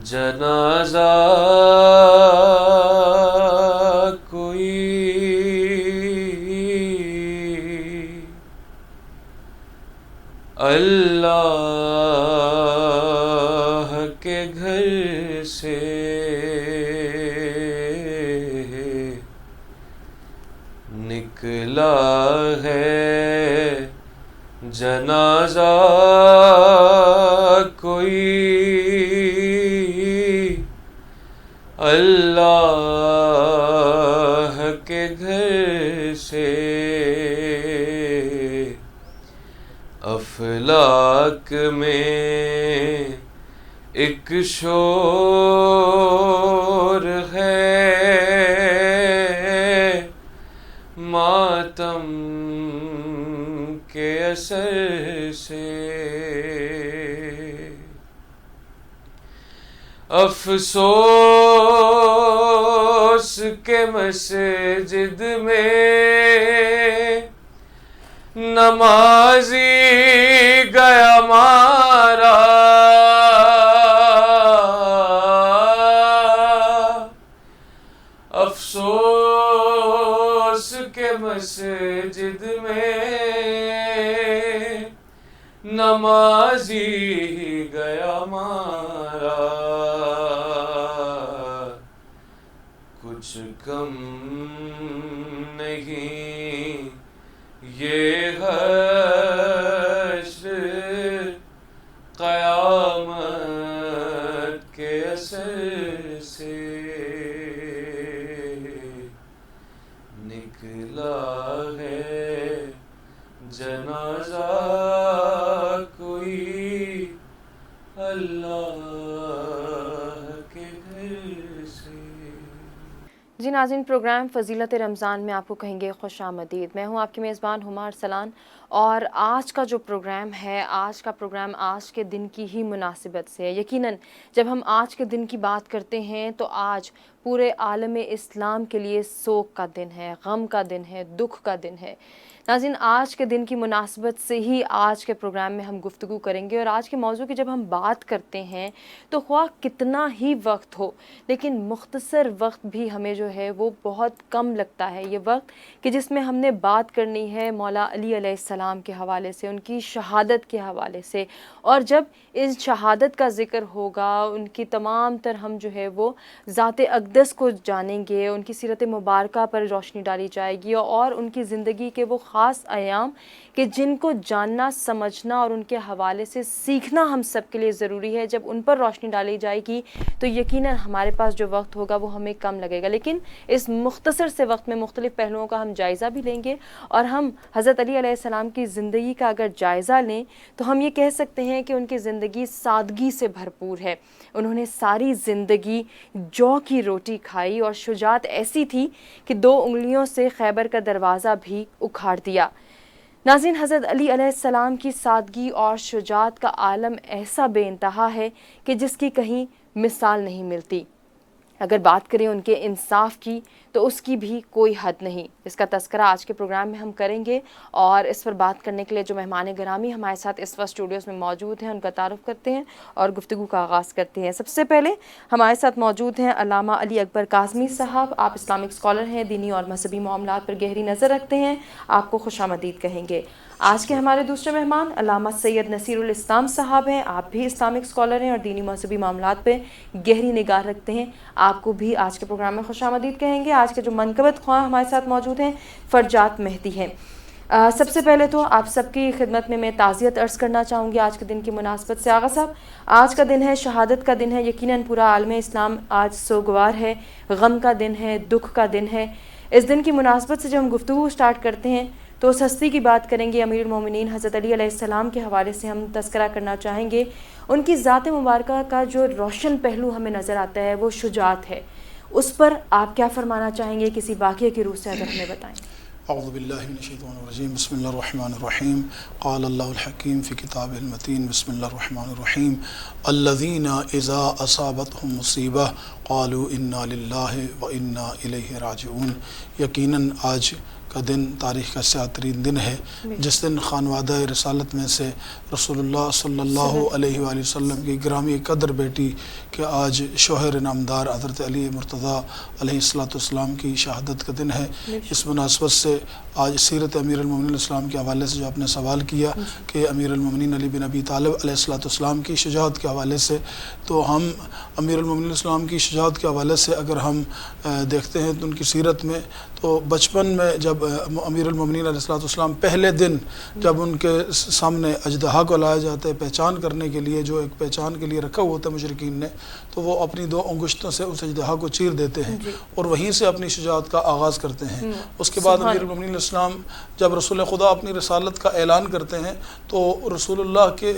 جنازہ کوئی اللہ کے گھر سے نکلا ہے، جنازہ کوئی اللہ کے گھر سے، افلاک میں ایک شور ہے، ماتم کے اثر سے، افسوس کے مسجد میں نمازی گیا مارا، افسوس کے مسجد میں نمازی گیا مارا، کچھ کم نہیں یہ حشر قیامت کے اثر سے، نکلا ہے جنازہ کوئی اللہ کے گھر سے۔ جی ناظرین، پروگرام فضیلت رمضان میں آپ کو کہیں گے خوش آمدید۔ میں ہوں آپ کی میزبان ہما ارسلان، اور آج کا جو پروگرام ہے، آج کا پروگرام آج کے دن کی ہی مناسبت سے ہے۔ یقیناً جب ہم آج کے دن کی بات کرتے ہیں تو آج پورے عالم اسلام کے لیے سوگ کا دن ہے، غم کا دن ہے، دکھ کا دن ہے۔ ناظرین، آج کے دن کی مناسبت سے ہی آج کے پروگرام میں ہم گفتگو کریں گے، اور آج کے موضوع کی جب ہم بات کرتے ہیں تو خواہ کتنا ہی وقت ہو، لیکن مختصر وقت بھی ہمیں جو ہے وہ بہت کم لگتا ہے۔ یہ وقت کہ جس میں ہم نے بات کرنی ہے مولا علی علیہ السلام کے حوالے سے، ان کی شہادت کے حوالے سے، اور جب اس شہادت کا ذکر ہوگا، ان کی تمام تر ہم جو ہے وہ ذات اقدس کو جانیں گے، ان کی سیرت مبارکہ پر روشنی ڈالی جائے گی، اور ان کی زندگی کے وہ خاص ایام کہ جن کو جاننا، سمجھنا اور ان کے حوالے سے سیکھنا ہم سب کے لیے ضروری ہے۔ جب ان پر روشنی ڈالی جائے گی تو یقیناً ہمارے پاس جو وقت ہوگا وہ ہمیں کم لگے گا، لیکن اس مختصر سے وقت میں مختلف پہلوؤں کا ہم جائزہ بھی لیں گے، اور ہم حضرت علی علیہ السلام کی زندگی کا اگر جائزہ لیں تو ہم یہ کہہ سکتے ہیں کہ ان کی زندگی سادگی سے بھرپور ہے۔ انہوں نے ساری زندگی جو کی روٹی کھائی، اور شجاعت ایسی تھی کہ 2 انگلیوں سے خیبر کا دروازہ بھی اکھاڑ دیا۔ ناظرین، حضرت علی علیہ السلام کی سادگی اور شجاعت کا عالم ایسا بے انتہا ہے کہ جس کی کہیں مثال نہیں ملتی۔ اگر بات کریں ان کے انصاف کی تو اس کی بھی کوئی حد نہیں۔ اس کا تذکرہ آج کے پروگرام میں ہم کریں گے، اور اس پر بات کرنے کے لیے جو مہمان گرامی ہمارے ساتھ اس وقت اسٹوڈیوز میں موجود ہیں ان کا تعارف کرتے ہیں اور گفتگو کا آغاز کرتے ہیں۔ سب سے پہلے ہمارے ساتھ موجود ہیں علامہ علی اکبر کاظمی صاحب۔ آپ اسلامک اسکالر ہیں، دینی اور مذہبی معاملات پر گہری نظر رکھتے ہیں، آپ کو خوش آمدید کہیں گے۔ آج کے ہمارے دوسرے مہمان علامہ سید نصیر الاسلام صاحب ہیں، آپ بھی اسلامک اسکالر ہیں اور دینی مذہبی معاملات پہ گہری نگاہ رکھتے ہیں، آپ کو بھی آج کے پروگرام میں خوش آمدید کہیں گے۔ آج کے جو منقبت خواہ ہمارے ساتھ موجود ہیں فرجات مہدی ہیں۔ سب سے پہلے تو آپ سب کی خدمت میں تعزیت عرض کرنا چاہوں گی آج کے دن کی مناسبت سے۔ آغا صاحب، آج کا دن ہے، شہادت کا دن ہے، یقیناً پورا عالم اسلام آج سوگوار ہے، غم کا دن ہے، دکھ کا دن ہے۔ اس دن کی مناسبت سے جب ہم گفتگو سٹارٹ کرتے ہیں تو اس ہستی کی بات کریں گے، امیر المومنین حضرت علی علیہ السلام کے حوالے سے ہم تذکرہ کرنا چاہیں گے۔ ان کی ذات مبارکہ کا جو روشن پہلو ہمیں نظر آتا ہے وہ شجاعت ہے، اس پر آپ کیا فرمانا چاہیں گے؟ کسی واقعے کی روح سے اگر ہمیں بتائیں۔ اعوذ باللہ من الشیطان الرجیم، بسم اللہ الرحمن الرحیم، قال اللہ الحکیم فی کتابہ المتین، بسم اللہ الرحمن الرحیم، الذین اذا اصابتهم مصیبہ قالوا انا للہ و انا الیہ راجعون۔ یقیناً آج کا دن تاریخ کا سیاہ ترین دن ہے، جس دن خانوادہ رسالت میں سے رسول اللہ صلی اللہ علیہ وآلہ وسلم کی گرامی قدر بیٹی کہ آج شوہر نامدار حضرت علی مرتضیٰ علیہ السلام کی شہادت کا دن ہے۔ اس مناسبت سے آج سیرت امیر المومنین علیہ السلام کے حوالے سے جو آپ نے سوال کیا کہ امیر المومنین علی بن ابی طالب علیہ السلام کی شجاعت کے حوالے سے، تو ہم امیر المومنین علیہ السلام کی شجاعت کے حوالے سے اگر ہم دیکھتے ہیں تو ان کی سیرت میں، تو بچپن میں جب امیر المومنین علیہ السلام پہلے دن جب ان کے سامنے اژدہا کو لایا جاتا ہے پہچان کرنے کے لیے، جو ایک پہچان کے لیے رکھا ہوا ہوتا ہے مشرکین نے، تو وہ اپنی 2 انگشتوں سے اس اژدہا کو چیر دیتے ہیں اور وہیں سے اپنی شجاعت کا آغاز کرتے ہیں۔ اس کے بعد امیر المومنین علیہ السلام جب رسول خدا اپنی رسالت کا اعلان کرتے ہیں تو رسول اللہ کے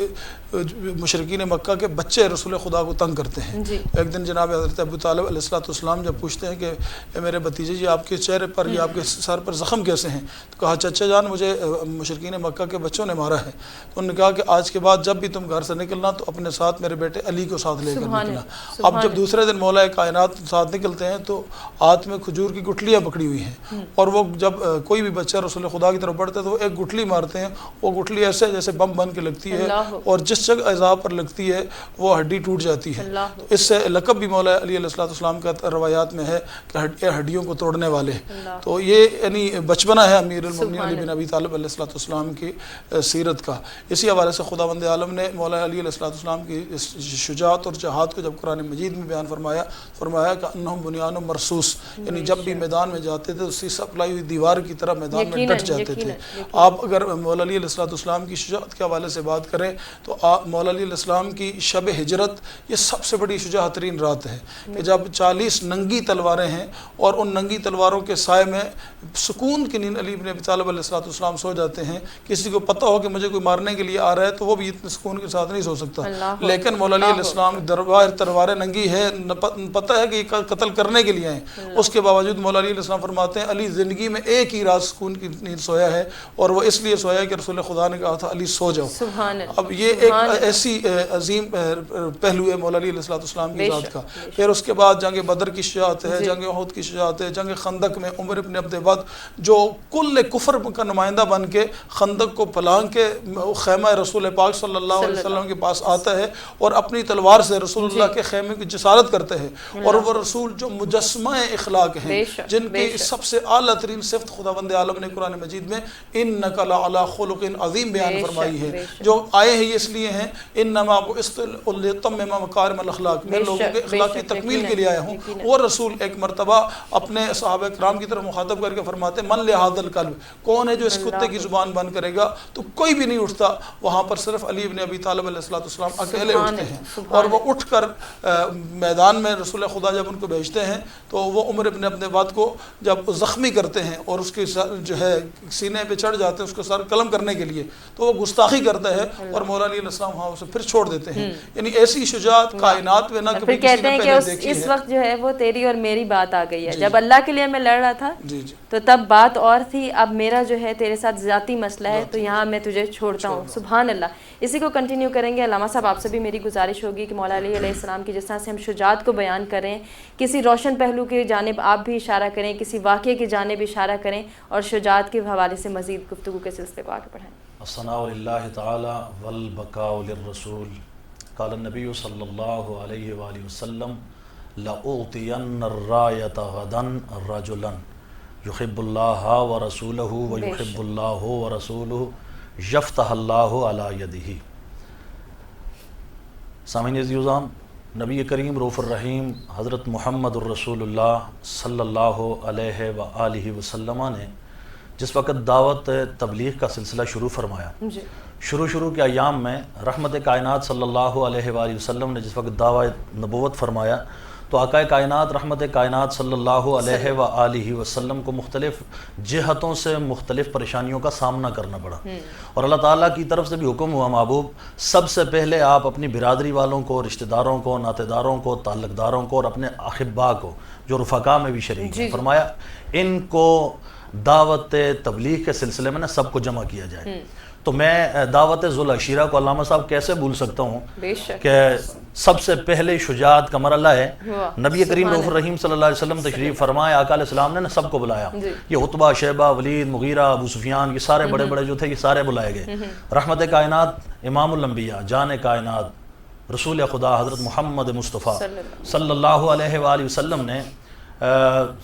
مشرکین مکہ کے بچے رسول خدا کو تنگ کرتے ہیں۔ ایک دن جناب حضرت ابو طالب علیہ السلام جب پوچھتے ہیں کہ اے میرے بھتیجے جی آپ کے چہرے پر یا آپ کے سر پر زخم کیسے ہیں، تو کہا چچا جان مجھے مشرکین مکہ کے بچوں نے مارا ہے۔ تو انہوں نے کہا کہ آج کے بعد جب بھی تم گھر سے نکلنا تو اپنے ساتھ میرے بیٹے علی کو ساتھ لے کر نکلنا۔ اب جب دوسرے دن مولا کائنات ساتھ نکلتے ہیں تو ہاتھ میں کھجور کی گٹھلیاں پکڑی ہوئی ہیں، اور وہ جب کوئی بھی بچہ رسول خدا کی طرف بڑھتا ہے تو وہ ایک گٹھلی مارتے ہیں، وہ گٹھلی ایسے جیسے بم بن کے لگتی ہے اور جس جگہ اعضاء پر لگتی ہے وہ ہڈی ٹوٹ جاتی ہے۔ تو اس سے لقب بھی مولا علی علیہ السلام کا روایات میں ہے کہ ہڈیوں کو توڑنے والے۔ تو یہ یعنی بچپنا ہے امیر المومنین علی بن ابی طالب علیہ السلام کی سیرت کا۔ اسی حوالے سے خداوند عالم نے مولا علی علیہ السلام کی شجاعت اور جہاد کو جب قرآن مجید میں بیان فرمایا کہ انہم بنیان مرصوص، یعنی جب بھی میدان میں جاتے تھے اسی سپلائی ہوئی دیوار کی طرح میدان میں ڈٹ جاتے تھے۔ آپ اگر مولا علی علیہ السلام کی شجاعت کے حوالے سے بات کریں تو مولا علی علیہ السلام کی شب ہجرت یہ سب سے بڑی شجاعت ترین رات ہے کہ جب 40 ننگی تلواریں ہیں اور ان ننگی تلواروں کے سائے میں سکون کی نیند علی بن ابی طالب علیہ السلام سو جاتے ہیں۔ کسی کو پتہ ہو کہ مجھے کوئی مارنے کے لیے آ رہا ہے تو وہ بھی اتنے سکون کے ساتھ نہیں سو سکتا، لیکن مولا علی علیہ السلام تلواریں ننگی ہے، پتہ ہے کہ یہ قتل کرنے کے لیے ہیں، اس کے باوجود مولا علی علیہ السلام فرماتے ہیں علی زندگی میں ایک ہی رات سکون کی نیند سویا ہے اور وہ اس لیے سویا ہے کہ رسول خدا نے کہا تھا علی سو جاؤ۔ اب یہ ایک ایسی عظیم پہلو ہے مولا علی علیہ السلام کی ذات کا۔ پھر اس کے بعد جنگ بدر کی شجاعت ہے، جنگ احد کی شجاعت ہے، جنگ خندق میں عمر ابن عبد ود جو کل کفر کا نمائندہ بن کے خندق کو پلانگ کے خیمہ رسول پاک صلی اللہ علیہ وسلم کے پاس آتا ہے اور اپنی تلوار سے رسول اللہ کے خیمے کی جسارت کرتے ہیں، اور وہ رسول جو مجسمہ اخلاق ہیں، جن کی سب سے اعلیٰ ترین صفت خداوند عالم نے قرآن مجید میں انک لعلی خلق عظیم بیان فرمائی ہے، جو آئے ہیں اس لیے ہیں انما بعثت لاتمم مکارم الاخلاق، میں لوگوں کے اخلاق کی تکمیل کے لیے آیا ہوں۔ وہ رسول ایک مرتبہ اپنے صحابہ کرام کی طرف مخاطب کر کے فرماتے من لہذا القلب، کون ہے جو اس کتے کی زبان بند کرے گا؟ تو کوئی بھی نہیں اٹھتا، وہاں پر صرف علی بن ابی طالب علیہ السلام اکیلے اٹھتے ہیں، اور وہ اٹھ کر میدان میں رسول خدا جب ان کو بھیجتے ہیں تو وہ عمر بن عبد ود کو جب زخمی کرتے ہیں اور اس کے جو ہے سینے پہ چڑھ جاتے ہیں اس کو سر قلم کرنے کے لیے، تو وہ گستاخی کرتا ہے اور مولا علی علیہ السلام وہاں اسے پھر چھوڑ دیتے ہیں۔ یعنی ایسی شجاعت کائنات میں نہ کبھی کسی نے پہلے دیکھی ہے۔ اس وقت جو ہے وہ تیری اور میری بات آ گئی ہے، جب اللہ کے لیے میں لڑ رہا تھا تو تب بات اور تھی، اب میرا جو ہے تیرے ساتھ ذاتی مسئلہ ہے تو یہاں میں تجھے چھوڑتا ہوں۔ سبحان اللہ۔ اسی کو کنٹینیو کریں گے۔ علامہ صاحب آپ سے بھی میری گزارش ہوگی کہ مولا علی علیہ السلام کی جس طرح سے ہم شجاعت کو بیان کریں، کسی روشن پہلو کی جانب آپ بھی اشارہ کریں، کسی واقعے کی جانب اشارہ کریں اور شجاعت کے حوالے سے مزید گفتگو کے سلسلے کو آگے بڑھائیں۔ الثناء للہ تعالی والبقاء للرسول، قال النبی صلی اللہ علیہ وآلہ وسلم لأعطین الرایۃ غدا رجلا یحب اللہ ورسولہ ویحب اللہ ورسولہ یفتح اللہ علی یدہ۔ سامعین عزیزان، نبی کریم رؤوف الرحیم حضرت محمد الرسول اللہ صلی اللہ علیہ وآلہ وسلم نے جس وقت دعوت تبلیغ کا سلسلہ شروع فرمایا، شروع کے ایام میں رحمت کائنات صلی اللہ علیہ وآلہ وسلم نے جس وقت دعوت نبوت فرمایا تو آقا کائنات رحمت کائنات صلی اللہ علیہ وآلہ وسلم کو مختلف جہتوں سے مختلف پریشانیوں کا سامنا کرنا پڑا، اور اللہ تعالیٰ کی طرف سے بھی حکم ہوا محبوب سب سے پہلے آپ اپنی برادری والوں کو، رشتہ داروں کو، ناطے داروں کو، تعلق داروں کو اور اپنے احباء کو جو رفقا میں بھی شریک ہیں، فرمایا ان کو دعوت تبلیغ کے سلسلے میں سب کو جمع کیا جائے۔ تو میں دعوت ذوالعشیرہ کو علامہ صاحب کیسے بھول سکتا ہوں بے شک کہ سب سے پہلے شجاعت کا مرحلہ ہے. واہ، نبی کریم سبحان رؤوف الرحیم صلی اللہ علیہ وسلم تشریف فرمائے, آقا علیہ السلام نے سب کو بلایا. جی. یہ عتبہ, شیبہ, ولید, مغیرہ, ابو سفیان, یہ سارے بڑے بڑے جو تھے یہ سارے بلائے گئے. رحمت کائنات, امام الانبیاء, جان کائنات, رسول خدا حضرت محمد مصطفیٰ صلی اللہ علیہ وآلہ وسلم نے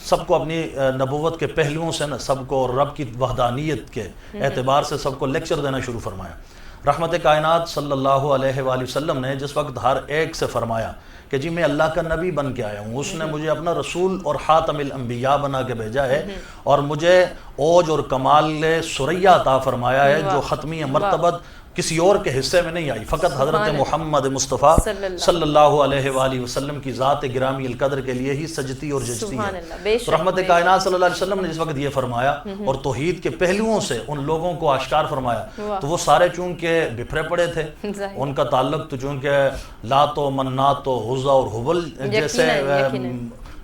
سب کو اپنی نبوت کے پہلوؤں سے نا سب کو رب کی وحدانیت کے اعتبار سے سب کو لیکچر دینا شروع فرمایا. رحمت کائنات صلی اللہ علیہ وآلہ وسلم نے جس وقت ہر ایک سے فرمایا کہ جی میں اللہ کا نبی بن کے آیا ہوں, اس نے مجھے اپنا رسول اور خاتم الانبیاء بنا کے بھیجا ہے, اور مجھے اوج اور کمال ثریا عطا فرمایا ہے جو ختمی مرتبت کسی اور کے حصے میں نہیں آئی, فقط حضرت محمد مصطفیٰ صلی اللہ علیہ وآلہ وسلم کی ذات گرامی القدر کے لیے ہی سجتی اور جچتی ہے. تو رحمت کائنات صلی اللہ علیہ وسلم نے جس وقت یہ فرمایا اور توحید کے پہلوؤں سے ان لوگوں کو آشکار فرمایا, تو وہ سارے چونکہ بکھرے پڑے تھے, ان کا تعلق تو چونکہ لات و منات و عزا اور حبل جیسے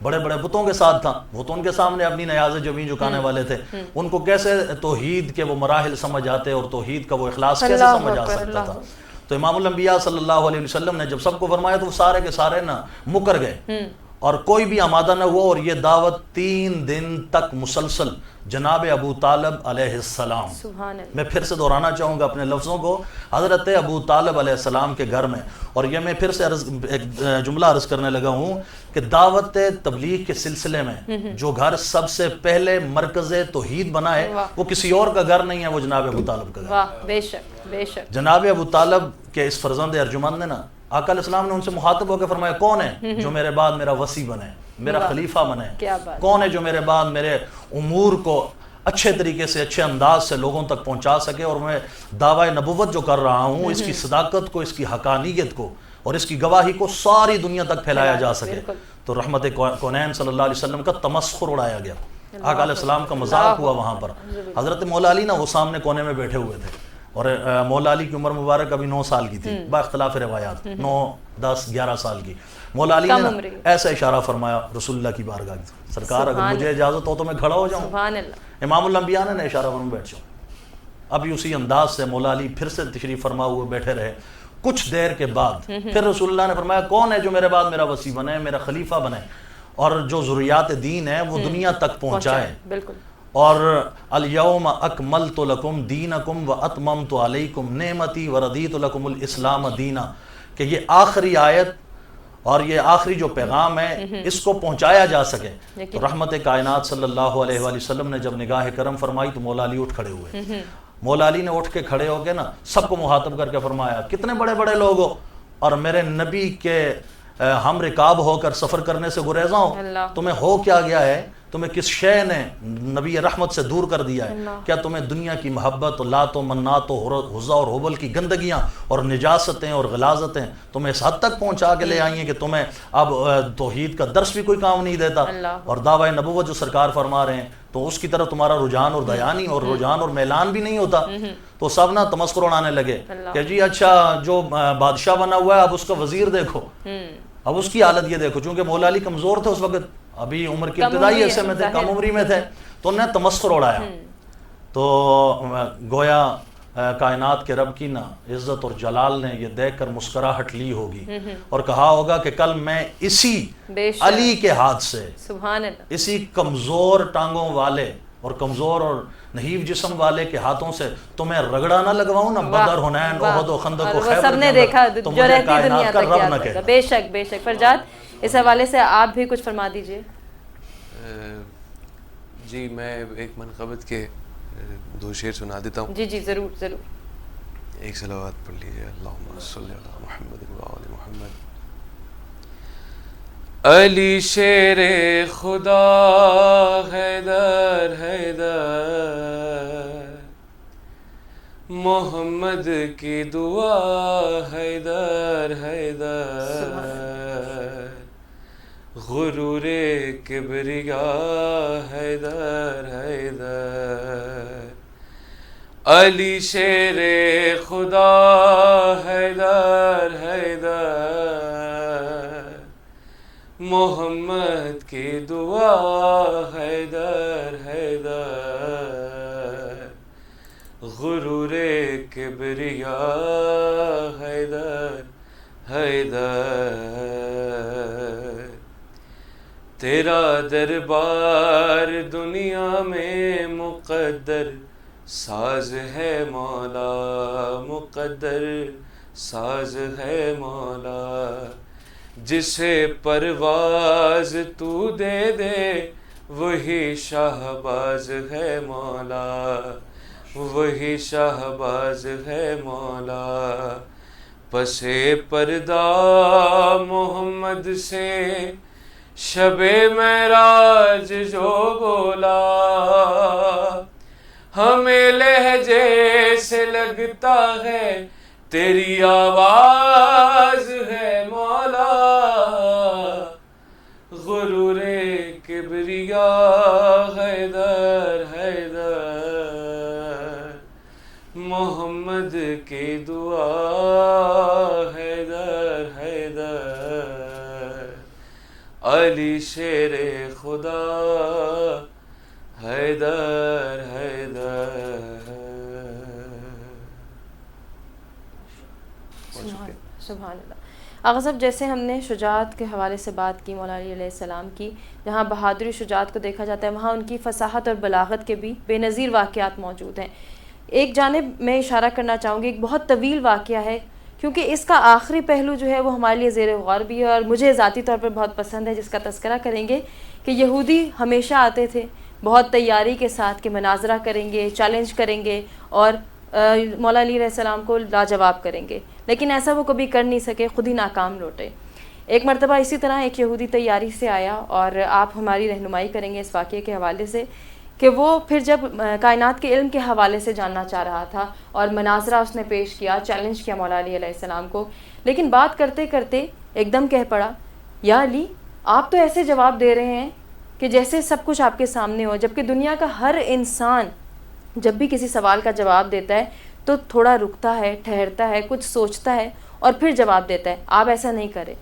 بڑے بڑے بتوں کے ساتھ تھا, وہ تو ان کے سامنے اپنی نیاز جبین جھکانے والے تھے, ان کو کیسے توحید کے وہ مراحل سمجھ آتے اور توحید کا وہ اخلاص کیسے سمجھ آ سکتا تھا. تو امام الانبیاء صلی اللہ علیہ وسلم نے جب سب کو فرمایا تو وہ سارے کے سارے نا مکر گئے اور کوئی بھی آمادہ نہ ہوا, اور یہ دعوت 3 دن تک مسلسل جناب ابو طالب علیہ السلام, میں پھر سے دہرانا چاہوں گا اپنے لفظوں کو, حضرت ابو طالب علیہ السلام کے گھر میں, اور یہ میں پھر سے ایک جملہ عرض کرنے لگا ہوں کہ دعوت تبلیغ کے سلسلے میں جو گھر سب سے پہلے مرکز توحید بنا ہے وہ کسی اور کا گھر نہیں ہے, وہ جناب ابو طالب کا گھر. واہ بے شک بے شک. جناب ابو طالب کے اس فرزند ارجمند نے نا آقا علیہ السلام نے ان سے مخاطب ہو کے فرمایا کون ہے جو میرے بعد میرا وصی بنے, میرا خلیفہ بنے, کون ہے جو میرے بعد میرے امور کو اچھے طریقے سے اچھے انداز سے لوگوں تک پہنچا سکے, اور میں دعوی نبوت جو کر رہا ہوں اس کی صداقت کو, اس کی حقانیت کو اور اس کی گواہی کو ساری دنیا تک پھیلایا جا سکے. تو رحمت کونین صلی اللہ علیہ وسلم کا تمسخر اڑایا گیا, آقا علیہ السلام کا مذاق ہوا وہاں پر. حضرت مولا علی نا وہ سامنے کونے میں بیٹھے ہوئے تھے, اور مولا علی کی عمر مبارک ابھی 9 سال کی تھی با اختلاف روایات, 9, 10, 11 سال کی. مولا علی نے ایسا اشارہ فرمایا رسول اللہ کی بارگاہ کی, سرکار اگر مجھے اجازت ہو تو میں کھڑا ہو جاؤں. امام الانبیاء نے اشارہ فرمایا بیٹھ جاؤ. ابھی اسی انداز سے مولا علی پھر سے تشریف فرما ہوئے بیٹھے رہے. کچھ دیر کے بعد پھر رسول اللہ نے فرمایا کون ہے جو میرے بعد میرا وصی بنے, میرا خلیفہ بنے, اور جو ضروریات دین ہے وہ دنیا تک پہنچائے. بالکل. اور الیوم اکملت لکم دینکم و اتممت علیکم نعمتی و رضیت لکم الاسلام دینا, کہ یہ آخری آیت اور یہ آخری جو پیغام ہے اس کو پہنچایا جا سکے. تو رحمت کائنات صلی اللہ علیہ وآلہ وسلم نے جب نگاہ کرم فرمائی تو مولا علی اٹھ کھڑے ہوئے. مولا علی نے اٹھ کے کھڑے ہو کے نا سب کو مخاطب کر کے فرمایا کتنے بڑے بڑے لوگ ہو اور میرے نبی کے ہم رکاب ہو کر سفر کرنے سے گریزاں ہو, تمہیں ہو کیا گیا ہے, تمہیں کس شے نے نبی رحمت سے دور کر دیا ہے, کیا تمہیں دنیا کی محبت, لات و منات و حزا اور حبل کی گندگیاں اور نجاستیں اور غلاظتیں تمہیں اس حد تک پہنچا کے لے آئی ہیں کہ تمہیں اب توحید کا درس بھی کوئی کام نہیں دیتا, اور دعوی نبوت جو سرکار فرما رہے ہیں تو اس کی طرف تمہارا رجحان اور دیانی اور رجحان اور میلان بھی نہیں ہوتا. تو سب نا تمسخر اڑانے لگے کہ جی اچھا جو بادشاہ بنا ہوا ہے اب اس کا وزیر دیکھو, اب اس کی حالت یہ دیکھو. چونکہ مولا علی کمزور تھے اس وقت, ابھی عمر کی ابتدائی حصے میں تھے, کم عمری میں تھے, تو انہیں تمسخر اڑایا. تو گویا کائنات کے رب کی نا عزت اور جلال نے یہ دیکھ کر مسکراہٹ لی ہوگی اور کہا ہوگا کہ کل میں اسی علی کے ہاتھ سے, اسی کمزور ٹانگوں والے اور کمزور اور نحیف جسم والے کے ہاتھوں سے تمہیں رگڑا نہ لگواؤں نا, بدر, حنین, احد و خندق و خیبر کے اندر, تو مجھے کائنات کا رب نہ کہے. بے شک بے شک. فرجاد اس حوالے سے آپ بھی کچھ فرما دیجئے. جی میں ایک منقبت کے 2 شعر سنا دیتا ہوں. جی جی ضرور ضرور. ایک صلوات پڑھ لیجیے. اللہم صلی علی محمد و آل محمد. علی شیر خدا حیدر حیدر, محمد کی دعا حیدر حیدر, غرور کبریا حیدر حیدر. علی شیر خدا حیدر حیدر, محمد کی دعا حیدر حیدر. غرور کبریا حیدر حیدر، تیرا دربار دنیا میں مقدر ساز ہے مولا، مقدر ساز ہے مولا، جسے پرواز تو دے دے وہی شہباز ہے مولا، وہی شہباز ہے مولا، پسے پردہ محمد سے شب معراج جو بولا، ہمیں لہجے سے لگتا ہے تیری آواز ہے مولا، غرور کبریا حیدر حیدر، محمد کی دعا حیدر حیدر، علی شیر خدا حیدر حیدر۔ سبحان اللہ۔ آغا صاحب، جیسے ہم نے شجاعت کے حوالے سے بات کی، مولا علی علیہ السلام کی، جہاں بہادری شجاعت کو دیکھا جاتا ہے وہاں ان کی فصاحت اور بلاغت کے بھی بے نظیر واقعات موجود ہیں۔ ایک جانب میں اشارہ کرنا چاہوں گی، ایک بہت طویل واقعہ ہے کیونکہ اس کا آخری پہلو جو ہے وہ ہمارے لیے زیر غور بھی ہے اور مجھے ذاتی طور پر بہت پسند ہے، جس کا تذکرہ کریں گے کہ یہودی ہمیشہ آتے تھے بہت تیاری کے ساتھ کہ مناظرہ کریں گے، چیلنج کریں گے اور مولا علی علیہ السلام کو لاجواب کریں گے، لیکن ایسا وہ کبھی کر نہیں سکے، خود ہی ناکام لوٹے۔ ایک مرتبہ اسی طرح ایک یہودی تیاری سے آیا اور آپ ہماری رہنمائی کریں گے اس واقعے کے حوالے سے کہ وہ پھر جب کائنات کے علم کے حوالے سے جاننا چاہ رہا تھا اور مناظرہ اس نے پیش کیا، چیلنج کیا مولا علی علیہ السلام کو، لیکن بات کرتے کرتے ایک دم کہہ پڑا، یا علی آپ تو ایسے جواب دے رہے ہیں کہ جیسے سب کچھ آپ کے سامنے ہو، جبکہ دنیا کا ہر انسان جب بھی کسی سوال کا جواب دیتا ہے تو تھوڑا رکتا ہے، ٹھہرتا ہے، کچھ سوچتا ہے اور پھر جواب دیتا ہے، آپ ایسا نہیں کرے۔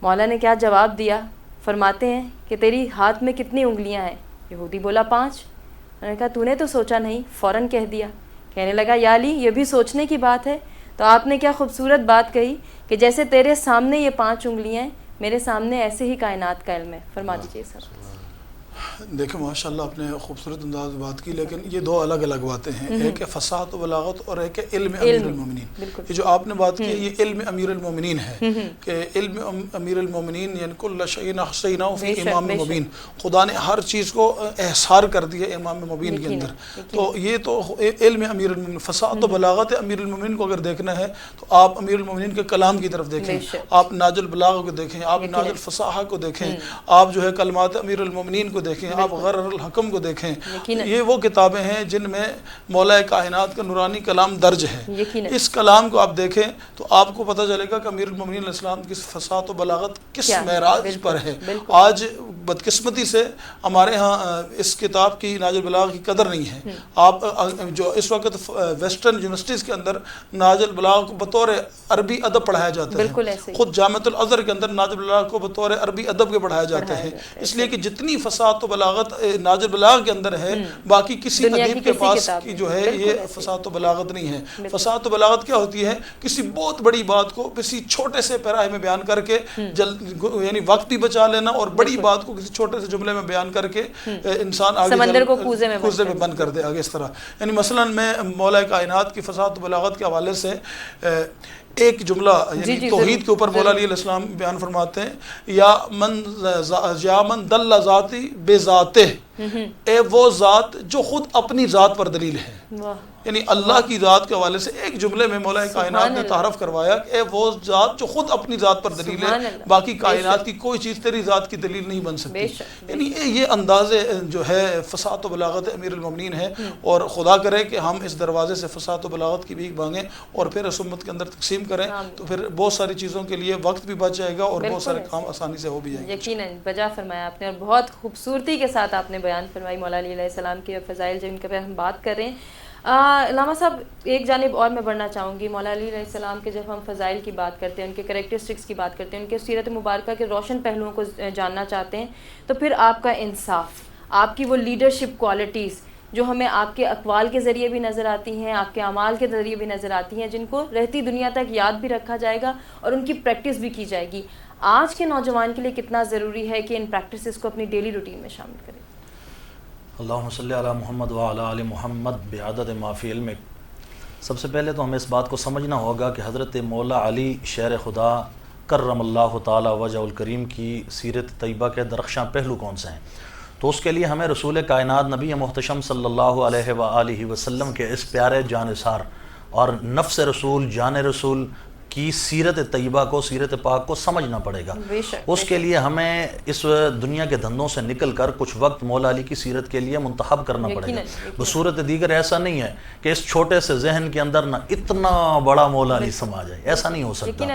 مولا نے کیا جواب دیا؟ فرماتے ہیں کہ تیری ہاتھ میں کتنی انگلیاں ہیں؟ یہودی بولا 5۔ انہوں نے کہا تو نے تو سوچا نہیں، فوراً کہہ دیا۔ کہنے لگا یا علی یہ بھی سوچنے کی بات ہے، تو آپ نے کیا خوبصورت بات کہی کہ جیسے تیرے سامنے یہ 5 انگلیاں ہیں، میرے سامنے ایسے ہی کائنات کا علم ہے۔ فرما دیجیے سر۔ دیکھیں ماشاءاللہ آپ نے خوبصورت انداز بات کی، لیکن یہ دو الگ الگ باتیں ہیں، ایک ہے فصاحت و بلاغت اور ایک ہے علم امیر المومنین۔ یہ جو آپ نے بات کی یہ علم امیر المومنین ہے کہ علم امیر المومنین یعنی کل شیء احصیناہ فی امام مبین، خدا نے ہر چیز کو احصار کر دیا امام مبین کے اندر، تو یہ تو علم امیر المومنین۔ فصاحت و بلاغت امیر المومنین کو اگر دیکھنا ہے تو آپ امیر المومنین کے کلام کی طرف دیکھیں، آپ ناج البلاغہ کو دیکھیں، آپ ناج الفصاحہ کو دیکھیں، آپ جو ہے کلمات امیر المومنین کو دیکھیں، آپ غرر الحکم کو دیکھیں، یہ وہ کتابیں ہیں جن میں مولا کائنات کا نورانی کلام درج ہے۔ اس کلام کو آپ دیکھیں تو آپ کو پتہ چلے گا کہ امیر المومنین علیہ السلام کی فصاحت و بلاغت کس معراج پر ہے۔ آج بدقسمتی سے ہمارے ہاں اس کتاب کی ناج البلاغہ کی قدر نہیں ہے۔ آپ جو اس وقت ویسٹرن یونیورسٹیز کے اندر ناج البلاغہ کو بطور عربی ادب پڑھایا جاتا ہے، خود جامعۃ الازہر کے اندر ناج البلاغہ کو بطور عربی ادب کے پڑھایا جاتا ہے، اس لیے کہ جتنی فصاحت و بلاغت ناج البلاغہ کے اندر ہے باقی کسی ادیب کے پاس کی جو ہے یہ فصاحت و بلاغت نہیں ہے۔ فصاحت و بلاغت کیا ہوتی ہے؟ کسی بہت بڑی بات کو کسی چھوٹے سے پیراہے میں بیان کر کے یعنی وقت بھی بچا لینا اور بڑی بات کو کسی چھوٹے سے جملے میں بیان کر کے انسان آگے سمندر کو کوزے میں بند کر دے آگے اس طرح۔ یعنی مثلا میں مولا کائنات کی فصاحت و بلاغت کے حوالے سے ایک جملہ یعنی توحید کے اوپر مولا علیہ السلام بیان فرماتے ہیں، یا من دل ذاتی بے ذاتہ، اے وہ ذات جو خود اپنی ذات پر دلیل ہے۔ یعنی اللہ کی ذات کے حوالے سے ایک جملے میں مولا کائنات نے تعارف کروایا کہ اے وہ ذات جو خود اپنی ذات پر دلیل ہے، باقی کائنات کی کوئی چیز تیری ذات کی دلیل نہیں بن سکتی۔ یعنی یہ انداز جو ہے فصاحت و بلاغت امیر المومنین ہے، اور خدا کرے کہ ہم اس دروازے سے فصاحت و بلاغت کی بھیک مانگیں اور پھر اس امت کے اندر تقسیم کریں، تو پھر بہت ساری چیزوں کے لیے وقت بھی بچ جائے گا اور بہت سارے کام آسانی سے ہو بھی جائیں گے۔ یقیناً بجا فرمایا آپ نے، اور بہت خوبصورتی کے ساتھ آپ نے بیان فرمائی مولا علی علیہ السلام کے فضائل جن کے ہم بات کر رہے ہیں۔ علامہ صاحب ایک جانب اور میں بڑھنا چاہوں گی، مولا علی علیہ السلام کے جب ہم فضائل کی بات کرتے ہیں، ان کے کریکٹرسٹکس کی بات کرتے ہیں، ان کے سیرت مبارکہ کے روشن پہلوؤں کو جاننا چاہتے ہیں، تو پھر آپ کا انصاف، آپ کی وہ لیڈرشپ کوالٹیز جو ہمیں آپ کے اقوال کے ذریعے بھی نظر آتی ہیں، آپ کے اعمال کے ذریعے بھی نظر آتی ہیں، جن کو رہتی دنیا تک یاد بھی رکھا جائے گا اور ان کی پریکٹس بھی کی جائے گی. آج کے نوجوان کے لیے کتنا ضروری ہے کہ ان پریکٹسز کو اپنی ڈیلی روٹین میں شامل کریں؟ اللہم صلی علی محمد وعلی آل محمد بعدد ما فی علمک. سب سے پہلے تو ہمیں اس بات کو سمجھنا ہوگا کہ حضرت مولا علی شیر خدا کرم اللہ تعالی وجہ الکریم کی سیرت طیبہ کے درخشاں پہلو کون سے ہیں. تو اس کے لیے ہمیں رسول کائنات نبی محتشم صلی اللہ علیہ وآلہ وسلم کے اس پیارے جانثار اور نفس رسول جان رسول کی سیرت طیبہ کو، سیرت پاک کو سمجھنا پڑے گا. اس کے لیے ہمیں اس دنیا کے دھندوں سے نکل کر کچھ وقت مولا علی کی سیرت کے لیے منتخب کرنا پڑے گا. بصورت دیگر ایسا نہیں ہے کہ اس چھوٹے سے ذہن کے اندر نہ اتنا بڑا مولا علی سما جائے، ایسا نہیں ہو سکتا.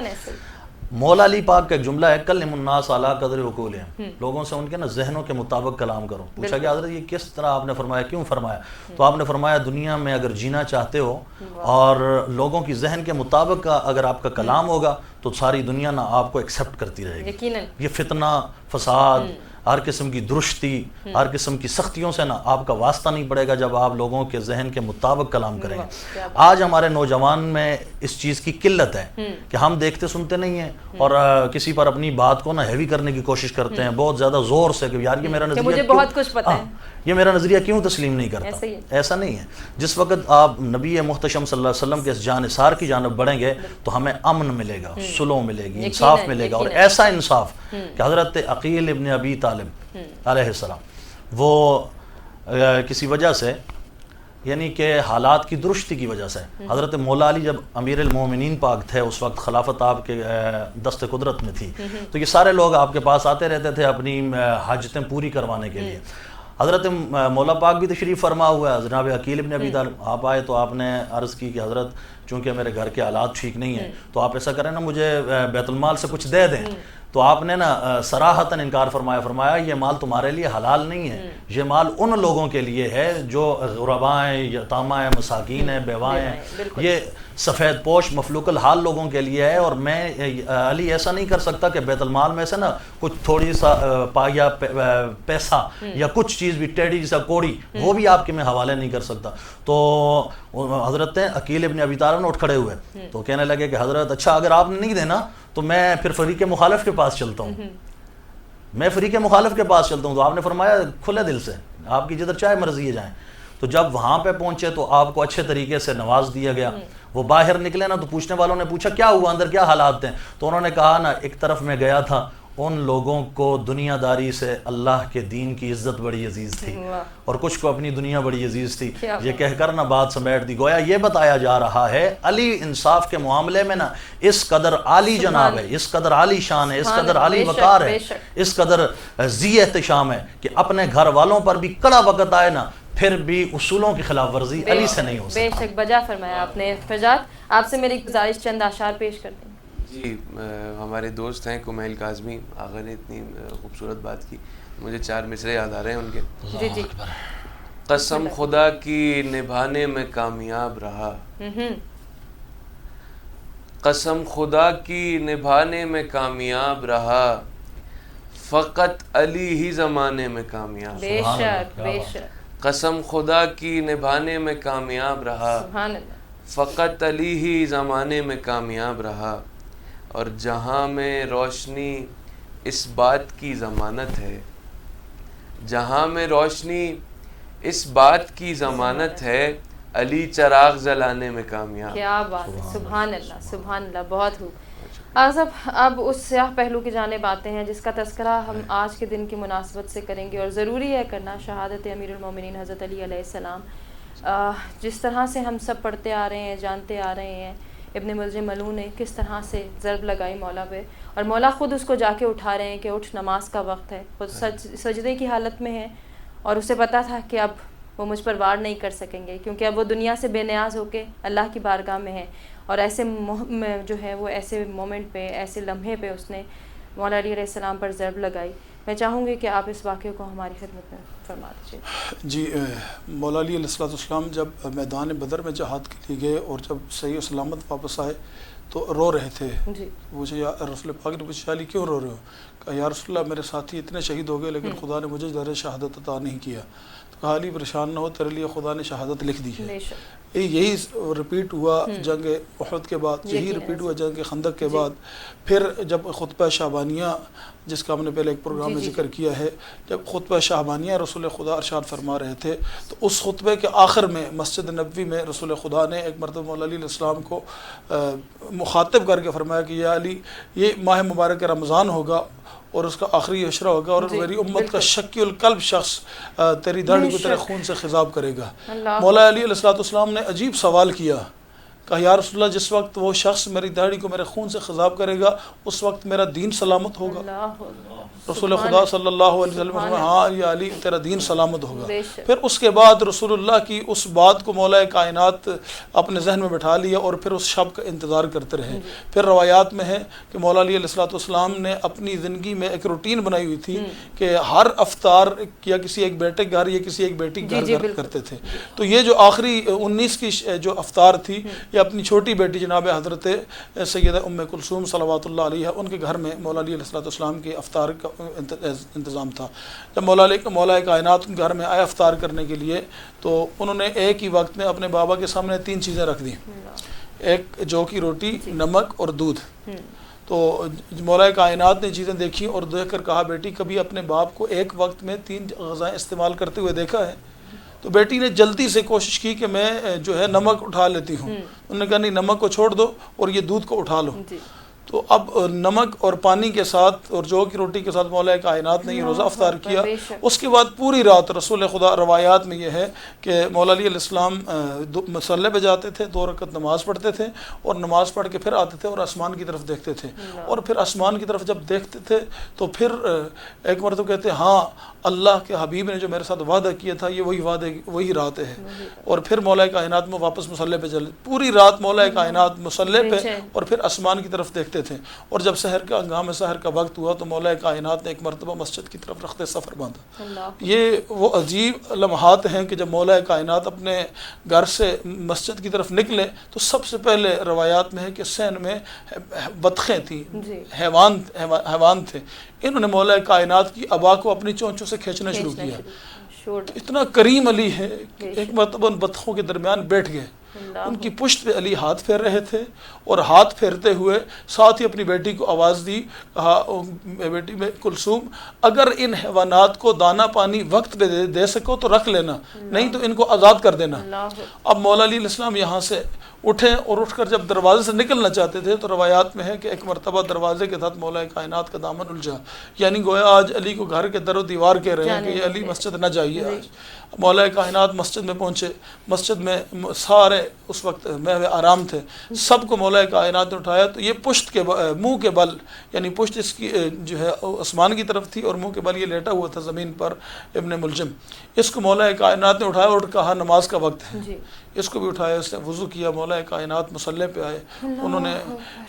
مولا علی پاک کا ایک جملہ ہے کلم الناس علی قدر عقولہم، لوگوں سے ان کے نا ذہنوں کے مطابق کلام کرو. پوچھا کہ حضرت یہ کس طرح آپ نے فرمایا، کیوں فرمایا؟ تو آپ نے فرمایا دنیا میں اگر جینا چاہتے ہو اور لوگوں کی ذہن کے مطابق اگر آپ کا کلام ہوگا تو ساری دنیا نا آپ کو ایکسیپٹ کرتی رہے گی. یہ فتنہ فساد، ہر قسم کی درشتی، ہر قسم کی سختیوں سے نا آپ کا واسطہ نہیں پڑے گا جب آپ لوگوں کے ذہن کے مطابق کلام کریں گے. آج ہمارے نوجوان میں اس چیز کی قلت ہے کہ ہم دیکھتے سنتے نہیں ہیں اور کسی پر اپنی بات کو نا ہیوی کرنے کی کوشش کرتے ہیں بہت زیادہ زور سے کہ یار یہ میرا نظریہ، مجھے بہت کچھ پتہ ہے، یہ میرا نظریہ کیوں تسلیم نہیں کرتا. ایسا نہیں ہے. جس وقت آپ نبی محتشم صلی اللہ علیہ وسلم کے اس جانثار کی جانب بڑھیں گے تو ہمیں امن ملے گا، صلح ملے گی، انصاف ملے گا. اور ایسا انصاف کہ حضرت عقیل ابن ابی طالب علیہ السلام وہ کسی وجہ سے، یعنی کہ حالات کی درستی کی وجہ سے، حضرت مولا علی جب امیر المومنین پاک تھے، اس وقت خلافت آپ کے دست قدرت میں تھی، تو یہ سارے لوگ آپ کے پاس آتے رہتے تھے اپنی حاجتیں پوری کروانے کے لیے. حضرت مولا پاک بھی تشریف فرما ہوا ہے. جناب عقیل ابن ابی طالب آپ آئے تو آپ نے عرض کی کہ حضرت چونکہ میرے گھر کے حالات ٹھیک نہیں ہیں تو آپ ایسا کریں نا مجھے بیت المال سے کچھ دے دیں. تو آپ نے نا صراحتاً انکار فرمایا یہ مال تمہارے لیے حلال نہیں ہے، یہ مال ان لوگوں کے لیے ہے جو غرباء ہیں، یتامہ ہیں، مساکین ہیں، بیوائیں ہیں، یہ سفید پوش مفلوق الحال لوگوں کے لیے ہے. اور میں علی ایسا نہیں کر سکتا کہ بیت المال میں سے نا کچھ تھوڑی سا پایا پیسہ یا کچھ چیز بھی ٹیڑھی سا کوڑی وہ بھی آپ کے میں حوالے نہیں کر سکتا. تو حضرت عقیل ابن ابی طالب نے اٹھ کھڑے ہوئے تو کہنے لگے کہ حضرت اچھا اگر آپ نے نہیں دینا تو میں پھر فریق مخالف کے پاس چلتا ہوں، میں فریق مخالف کے پاس چلتا ہوں. تو آپ نے فرمایا کھلے دل سے آپ کی جدھر چاہے مرضی جائیں. تو جب وہاں پہ پہنچے تو آپ کو اچھے طریقے سے نواز دیا گیا. وہ باہر نکلے نا تو پوچھنے والوں نے پوچھا کیا ہوا اندر، کیا حالات ہیں؟ تو انہوں نے کہا نا ایک طرف میں گیا تھا ان لوگوں کو دنیا داری سے اللہ کے دین کی عزت بڑی عزیز تھی اور کچھ کو اپنی دنیا بڑی عزیز تھی. یہ کہہ کر نا بات سمیٹ دی. گویا یہ بتایا جا رہا ہے علی انصاف کے معاملے میں نا اس قدر عالی جناب ہے، اس قدر عالی شان ہے، اس قدر عالی وقار ہے، اس قدر ذی احتشام ہے کہ اپنے گھر والوں پر بھی کڑا وقت آئے نا پھر بھی اصولوں کی خلاف ورزی علی سے نہیں ہو سکتی. بے شک بجا فرمایا آپ نے. فجات آپ سے میری گزارش چند اشعار پیش کر دیں. جی ہمارے دوست ہیں کمیل کاظمی آغا نے اتنی خوبصورت بات کی، مجھے 4 مصرے یاد آ رہے ہیں ان کے. جی جی. قسم خدا کی نبھانے میں کامیاب رہا، قسم خدا کی نبھانے میں کامیاب رہا، فقط علی ہی زمانے میں کامیاب. بے شک بے شک. قسم خدا کی نبھانے میں کامیاب رہا، فقط علی ہی زمانے میں کامیاب رہا. اور جہاں میں روشنی اس بات کی ضمانت ہے، جہاں میں روشنی اس بات کی ضمانت ہے، علی چراغ جلانے میں کامیاب. کیا بات ہے، سبحان اللہ سبحان اللہ. بہت خوب. اب اس سیاہ پہلو کی جانب آتے ہیں جس کا تذکرہ ہم آج کے دن کی مناسبت سے کریں گے اور ضروری ہے کرنا. شہادت امیر المومنین حضرت علی علیہ السلام. جس طرح سے ہم سب پڑھتے آ رہے ہیں، جانتے آ رہے ہیں، ابن ملجم ملعون نے کس طرح سے ضرب لگائی مولا پہ اور مولا خود اس کو جا کے اٹھا رہے ہیں کہ اٹھ نماز کا وقت ہے. خود سجدے کی حالت میں ہے اور اسے پتہ تھا کہ اب وہ مجھ پر وار نہیں کر سکیں گے کیونکہ اب وہ دنیا سے بے نیاز ہو کے اللہ کی بارگاہ میں ہے. اور ایسے جو ہے وہ ایسے مومنٹ پہ، ایسے لمحے پہ اس نے مولا علی علیہ السلام پر ضرب لگائی. میں چاہوں گی کہ آپ اس واقعے کو ہماری خدمت میں فرما دیجیے. جی مولا علی علیہ السلام جب میدان بدر میں جہاد کے لیے گئے اور جب صحیح و سلامت واپس آئے تو رو رہے تھے. جی. پوچھا یا رسول پاک نے پوچھا علی کیوں رو رہے ہو؟ کہا یا رسول اللہ میرے ساتھی اتنے شہید ہو گئے لیکن خدا نے مجھے در شہادت عطا نہیں کیا. تو کہا علی پریشان نہ ہو، تیرے لیے خدا نے شہادت لکھ دی ہے. یہی رپیٹ ہوا جنگ احد کے بعد، یہی رپیٹ ہوا جنگ خندق کے بعد. پھر جب خطبہ شعبانیہ جس کا ہم نے پہلے ایک پروگرام میں ذکر کیا ہے، جب خطبہ شعبانیہ رسول خدا ارشاد فرما رہے تھے تو اس خطبے کے آخر میں مسجد نبوی میں رسول خدا نے ایک مرتبہ مولا علی علیہ السلام کو مخاطب کر کے فرمایا کہ یا علی یہ ماہ مبارک رمضان ہوگا اور اس کا آخری عشرہ ہوگا اور میری امت کا شکی القلب شخص تیری داڑھی کو تیرے خون سے خضاب کرے گا. مولا علی علیہ السلام نے عجیب سوال کیا، کہا یا رسول اللہ جس وقت وہ شخص میری داڑھی کو میرے خون سے خضاب کرے گا اس وقت میرا دین سلامت ہوگا؟ رسول خدا صلی اللہ علیہ وسلم ہاں یا علی تیرا دین سلامت ہوگا. پھر اس کے بعد رسول اللہ کی اس بات کو مولا کائنات اپنے ذہن میں بٹھا لیا اور پھر اس شب کا انتظار کرتے رہے. پھر روایات میں ہے کہ مولا علی علیہ السلام نے اپنی زندگی میں ایک روٹین بنائی ہوئی تھی کہ ہر افطار یا کسی ایک بیٹے گھر یا کسی ایک بیٹی گھر کرتے تھے. تو یہ جو آخری 19 کی جو افطار تھی یہ اپنی چھوٹی بیٹی جناب حضرت سیدہ ام کلثوم صلوات اللہ علیہ ان کے گھر میں مولا علی علیہ السلام کے افطار کا انتظام تھا. جب مولا کائنات گھر میں آئے افطار کرنے کے لیے تو انہوں نے ایک ہی وقت میں اپنے بابا کے سامنے 3 چیزیں رکھ دیں، ایک جو کی روٹی، نمک اور دودھ. تو مولا کائنات نے چیزیں دیکھی اور دیکھ کر کہا بیٹی کبھی اپنے باپ کو ایک وقت میں 3 غذائیں استعمال کرتے ہوئے دیکھا ہے؟ تو بیٹی نے جلدی سے کوشش کی کہ میں جو ہے نمک اٹھا لیتی ہوں. انہوں نے کہا نہیں نمک کو چھوڑ دو اور یہ دودھ کو اٹھا لو. تو اب نمک اور پانی کے ساتھ اور جو کی روٹی کے ساتھ مولا کائنات نے یہ روزہ افطار کیا. اس کے بعد پوری رات رسول خدا روایات میں یہ ہے کہ مولا علی علیہ السلام مصلی پہ جاتے تھے، 2 رکعت نماز پڑھتے تھے اور نماز پڑھ کے پھر آتے تھے اور آسمان کی طرف دیکھتے تھے. اور پھر آسمان کی طرف جب دیکھتے تھے تو پھر ایک مرتبہ کہتے ہاں اللہ کے حبیب نے جو میرے ساتھ وعدہ کیا تھا یہ وہی رات ہے. اور پھر مولا کائنات میں واپس مصلی پہ چلے. پوری رات مولا کائنات مصلی پہ اور پھر آسمان کی طرف دیکھتے تھے. اور جب سحر کا وقت ہوا تو مولا کائنات نے ایک مرتبہ مسجد کی طرف رخت سفر باندھا. یہ وہ عجیب لمحات ہیں کہ جب مولا کائنات اپنے گھر سے مسجد کی طرف نکلے تو سب سے پہلے روایات میں ہے کہ صحن میں بطخیں تھیں، حیوان تھے. انہوں نے مولا کائنات کی ابا کو اپنی چونچوں سے کھینچنا شروع کیا. اتنا کریم علی ہے کہ ایک مرتبہ ان بطخوں کے درمیان بیٹھ گئے. ان کی پشت پہ علی ہاتھ پھیر رہے تھے اور ہاتھ پھیرتے ہوئے ساتھ ہی اپنی بیٹی کو آواز دی، کہا بیٹی میں کلثوم اگر ان حیوانات کو دانا پانی وقت پہ دے سکو تو رکھ لینا، نہیں تو ان کو آزاد کر دینا. اب مولا علی علیہ السلام یہاں سے اٹھے اور اٹھ کر جب دروازے سے نکلنا چاہتے تھے تو روایات میں ہے کہ ایک مرتبہ دروازے کے ساتھ مولا کائنات کا دامن الجھا. یعنی گویا آج علی کو گھر کے در و دیوار کہہ رہے ہیں کہ یہ علی مسجد نہ جائیے. آج مولا کائنات مسجد میں پہنچے. مسجد میں سارے اس وقت محو آرام تھے. سب کو مولا کائنات نے اٹھایا تو یہ پشت کے منہ کے بل، یعنی پشت اس کی جو ہے آسمان کی طرف تھی اور منہ کے بل یہ لیٹا ہوا تھا زمین پر ابن ملجم. اس کو مولا کائنات نے اٹھایا اور کہا نماز کا وقت ہے. اس کو بھی اٹھایا، اس نے وضو کیا. مولا کائنات مصلی پہ آئے. انہوں نے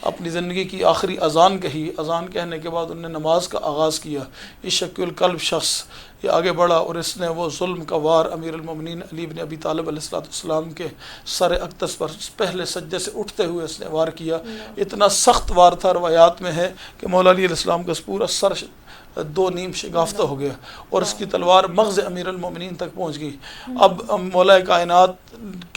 اپنی زندگی کی آخری اذان کہی. اذان کہنے کے بعد انہوں نے نماز کا آغاز کیا. یہ شکی القلب شخص یہ آگے بڑھا اور اس نے وہ ظلم کا وار امیر المومنین علی بن ابی طالب علیہ السلام کے سر اقدس پر پہلے سجدے سے اٹھتے ہوئے اس نے وار کیا. اتنا سخت وار تھا، روایات میں ہے کہ مولا علی علیہ السلام کا پورا سر 2 نیم شگافتہ ہو گیا اور اس کی تلوار مغز امیر المومنین تک پہنچ گئی. اب مولا کائنات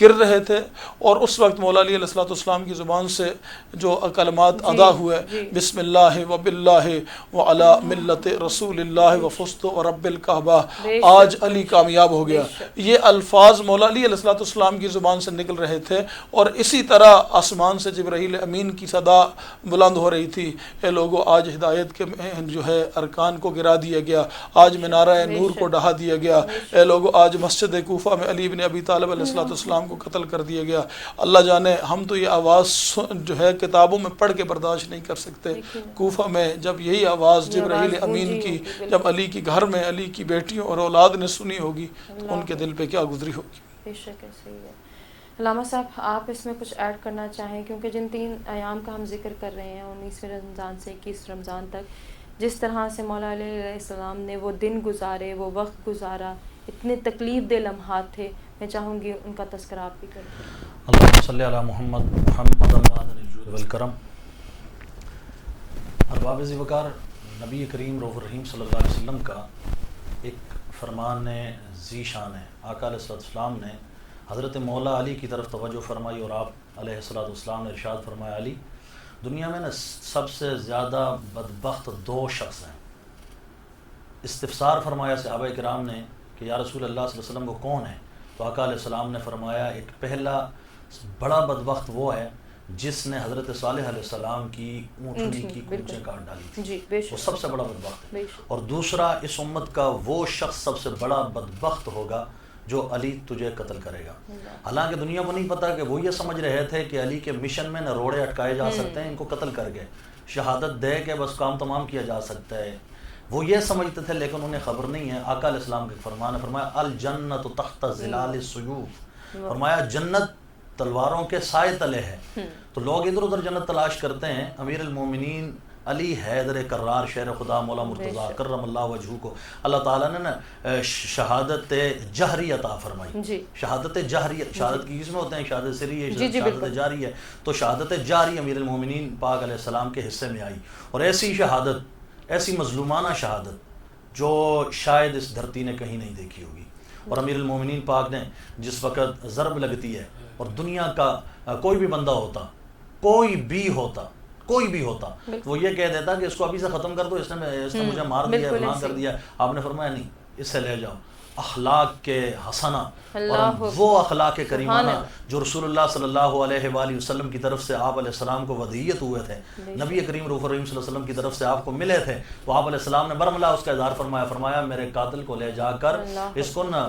گر رہے تھے اور اس وقت مولا علی علیہ السلام کی زبان سے جو کلمات ادا ہوئے بسم اللہ و باللہ و علی ملت رسول اللہ و فزت و رب الکعبہ، آج علی کامیاب ہو گیا. یہ الفاظ مولا علی علیہ السلام کی زبان سے نکل رہے تھے اور اسی طرح آسمان سے جبرائیل امین کی صدا بلند ہو رہی تھی، اے لوگوں آج ہدایت کے جو ہے ارکان کو گرا دیا گیا، آج منارہ نور کو ڈھا دیا گیا، اے لوگوں آج مسجد کوفہ میں علی بن ابی طالب علیہ السلام کو قتل کر دیا گیا. اللہ جانے ہم تو یہ آواز جو ہے کتابوں میں پڑھ کے برداشت نہیں کر سکتے. کوفہ میں جب یہی آواز جبرائیل امین کی جب علی کی گھر میں علی کی بیٹیوں اور اولاد نے سنی ہوگی تو ان کے دل پہ کیا گزری ہوگی. بے شک صحیح ہے. علامہ صاحب آپ اس میں کچھ ایڈ کرنا چاہیں کیونکہ جن 3 ایام کا ہم ذکر کر رہے ہیں 19 رمضان سے 21 رمضان تک جس طرح سے مولا علیہ السلام نے وہ دن گزارے، وہ وقت گزارا، اتنے تکلیف دہ لمحات تھے، میں چاہوں گی ان کا تذکرہ آپ بھی کریں. اللہم صلی علی محمد والکرم، ارباب ذی وقار، نبی کریم رؤوف الرحیم صلی اللہ علیہ وسلم کا ایک فرمان ذی شان ہے۔ آقا علیہ السلام نے حضرت مولا علی کی طرف توجہ فرمائی اور آپ علیہ السلام نے ارشاد فرمایا، علی دنیا میں نا سب سے زیادہ بدبخت دو شخص ہیں۔ استفسار فرمایا صحابہ کرام نے کہ یا رسول اللہ صلی اللہ علیہ وسلم وہ کون ہے؟ تو آقا علیہ السلام نے فرمایا ایک پہلا بڑا بدبخت وہ ہے جس نے حضرت صالح علیہ السلام کی اونٹنی کی کونچیں کاٹ ڈالی تھی، وہ سب سے بڑا بدبخت ہے۔ اور دوسرا اس امت کا وہ شخص سب سے بڑا بدبخت ہوگا جو علی تجھے قتل کرے گا۔ حالانکہ دنیا کو نہیں پتا کہ وہ یہ سمجھ رہے تھے کہ علی کے مشن میں نہ روڑے اٹکائے جا سکتے ہیں، ان کو قتل کر کے شہادت دے کے بس کام تمام کیا جا سکتا ہے، وہ یہ سمجھتے تھے، لیکن انہیں خبر نہیں ہے۔ آقا علیہ السلام کے فرمان ہے، فرمایا الجنت تحت ظلال السیوف، فرمایا جنت تلواروں کے سائے تلے ہے۔ تو لوگ ادھر ادھر جنت تلاش کرتے ہیں، امیر المومنین علی حیدر کرار شہر خدا مولا مرتضیٰ کرم اللہ وجہہ کو اللہ تعالیٰ نے نا شہادت جہری عطا فرمائی۔ شہادت جہری، شہادت کی قسمیں ہوتے ہیں، شہادت سری ہے، شہادت جاری ہے، تو شہادت جاری امیر المومنین پاک علیہ السلام کے حصے میں آئی، اور ایسی شہادت، ایسی مظلومانہ شہادت جو شاید اس دھرتی نے کہیں نہیں دیکھی ہوگی۔ اور امیر المومنین پاک نے جس وقت ضرب لگتی ہے اور دنیا کا کوئی بھی بندہ ہوتا، کوئی بھی ہوتا، وہ یہ کہہ دیتا کہ اس کو ابھی سے ختم کر دو، اس نے مجھے مار دیا، گناہ کر دیا، آپ نے فرمایا نہیں، اس سے لے جاؤ اخلاق کے حسنہ اور وہ اخلاق کریمانہ جو رسول اللہ صلی اللہ علیہ وآلہ وسلم کی طرف سے آپ علیہ السلام کو ودیت ہوئے تھے، نبی کریم رؤوف الرحیم صلی اللہ علیہ وسلم کی طرف سے آپ کو ملے تھے، تو آپ علیہ السلام نے برملا اس کا اظہار فرمایا، فرمایا میرے قاتل کو لے جا کر اس کو نا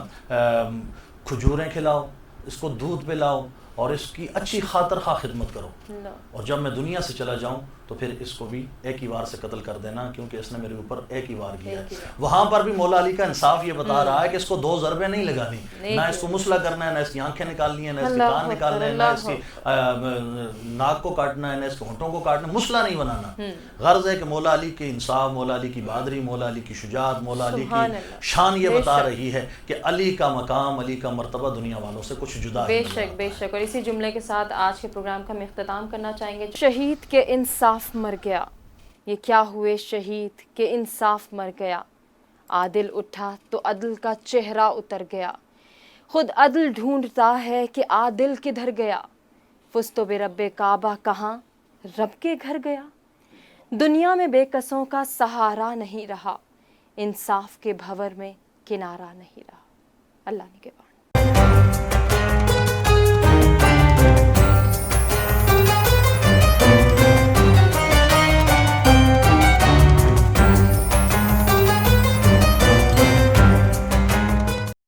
کھجوریں کھلاؤ، اس کو دودھ پلاؤ اور اس کی اچھی خاطر خواہ خدمت کرو، اور جب میں دنیا سے چلا جاؤں تو پھر اس کو بھی ایک ہی وار سے قتل کر دینا، کیونکہ اس نے میرے اوپر ایک ہی وار کیا ہے۔ وہاں پر بھی مولا علی کا انصاف یہ بتا رہا ہے کہ اس کو دو ضربیں نہیں لگانی، نہ اس کو مسلح کرنا ہے، نہ اس کی آنکھیں نکالنی ہے، نہ اس کے کان نکالنے ہیں، نہ اس کی ناک کو کاٹنا ہے، نہ اس کے ہونٹوں کو کاٹنا ہے، مسلح نہیں بنانا۔ غرض ہے کہ مولا علی کے انصاف، مولا علی کی بہادری، مولا علی کی شجاعت، مولا علی کی شان یہ بتا رہی ہے کہ علی کا مقام، علی کا مرتبہ دنیا والوں سے کچھ جدا ہے۔ بے شک بے شک، اور اسی جملے کے ساتھ آج کے پروگرام کا ہم اختتام کرنا چاہیں گے۔ شہید کے انصاف مر گیا، یہ کیا ہوئے شہید کے انصاف مر گیا، عادل اٹھا تو عدل کا چہرہ اتر گیا، خود عدل ڈھونڈتا ہے کہ عادل کدھر گیا، فزت برب کعبہ کہاں رب کے گھر گیا، دنیا میں بے کسوں کا سہارا نہیں رہا، انصاف کے بھور میں کنارہ نہیں رہا۔ اللہ نے کے بعد